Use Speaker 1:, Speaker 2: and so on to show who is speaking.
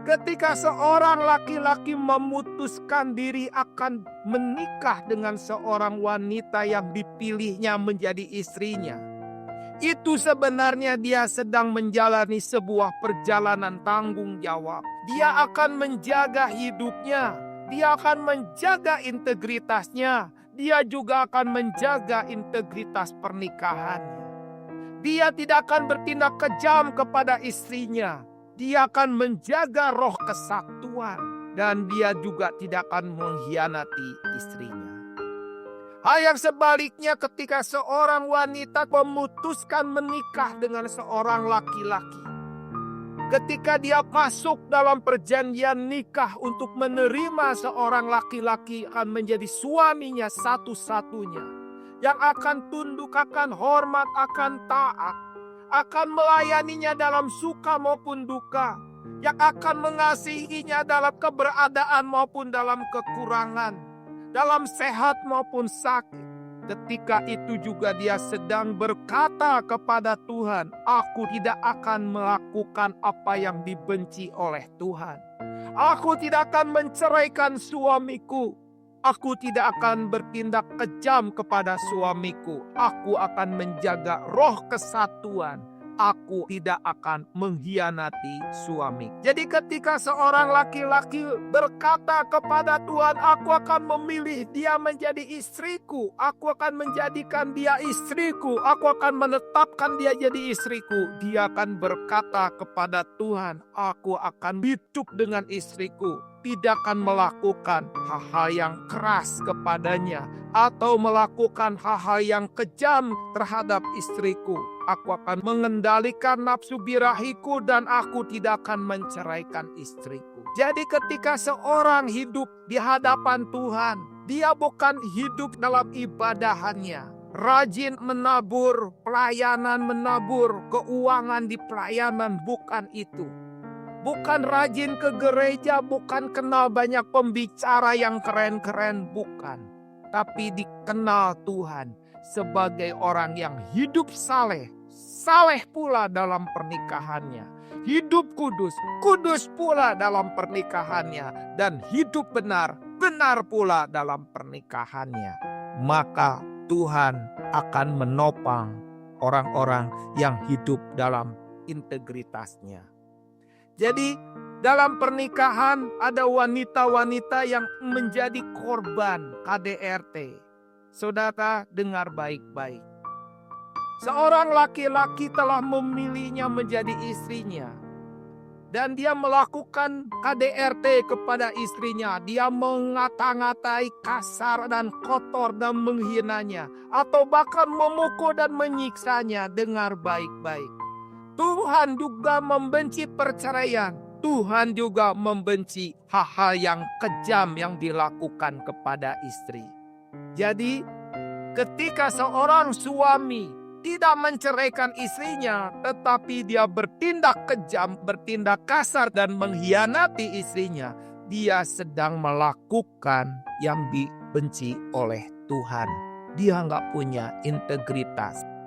Speaker 1: Ketika seorang laki-laki memutuskan diri akan menikah dengan seorang wanita yang dipilihnya menjadi istrinya, itu sebenarnya dia sedang menjalani sebuah perjalanan tanggung jawab. Dia akan menjaga hidupnya, dia akan menjaga integritasnya, dia juga akan menjaga integritas pernikahannya. Dia tidak akan bertindak kejam kepada istrinya. Dia akan menjaga roh kesatuan dan dia juga tidak akan mengkhianati istrinya. Hal yang sebaliknya ketika seorang wanita memutuskan menikah dengan seorang laki-laki. Ketika dia masuk dalam perjanjian nikah untuk menerima seorang laki-laki akan menjadi suaminya satu-satunya. Yang akan tunduk, akan hormat, akan taat. Akan melayaninya dalam suka maupun duka, yang akan mengasihinya dalam keberadaan maupun dalam kekurangan, dalam sehat maupun sakit. Ketika itu juga dia sedang berkata kepada Tuhan, aku tidak akan melakukan apa yang dibenci oleh Tuhan. Aku tidak akan menceraikan suamiku. Aku tidak akan bertindak kejam kepada suamiku. Aku akan menjaga roh kesatuan. Aku tidak akan mengkhianati suami. Jadi ketika seorang laki-laki berkata kepada Tuhan, aku akan memilih dia menjadi istriku. Aku akan menjadikan dia istriku. Aku akan menetapkan dia jadi istriku. Dia akan berkata kepada Tuhan, aku akan hidup dengan istriku. Tidak akan melakukan hal-hal yang keras kepadanya atau melakukan hal-hal yang kejam terhadap istriku. Aku akan mengendalikan nafsu birahiku dan aku tidak akan menceraikan istriku. Jadi ketika seorang hidup di hadapan Tuhan, dia bukan hidup dalam ibadahannya. Rajin menabur, pelayanan menabur, keuangan di pelayanan, bukan itu. Bukan rajin ke gereja, bukan kenal banyak pembicara yang keren-keren, bukan. Tapi dikenal Tuhan sebagai orang yang hidup saleh, saleh pula dalam pernikahannya. Hidup kudus, kudus pula dalam pernikahannya. Dan hidup benar, benar pula dalam pernikahannya. Maka Tuhan akan menopang orang-orang yang hidup dalam integritasnya. Jadi dalam pernikahan ada wanita-wanita yang menjadi korban KDRT. Saudara dengar baik-baik. Seorang laki-laki telah memilihnya menjadi istrinya. Dan dia melakukan KDRT kepada istrinya. Dia mengata-ngatai kasar dan kotor dan menghinanya. Atau bahkan memukul dan menyiksanya. Dengar baik-baik. Tuhan juga membenci perceraian. Tuhan juga membenci hal-hal yang kejam yang dilakukan kepada istri. Jadi, ketika seorang suami tidak menceraikan istrinya, tetapi dia bertindak kejam, bertindak kasar dan mengkhianati istrinya, dia sedang melakukan yang dibenci oleh Tuhan. Dia nggak punya integritas.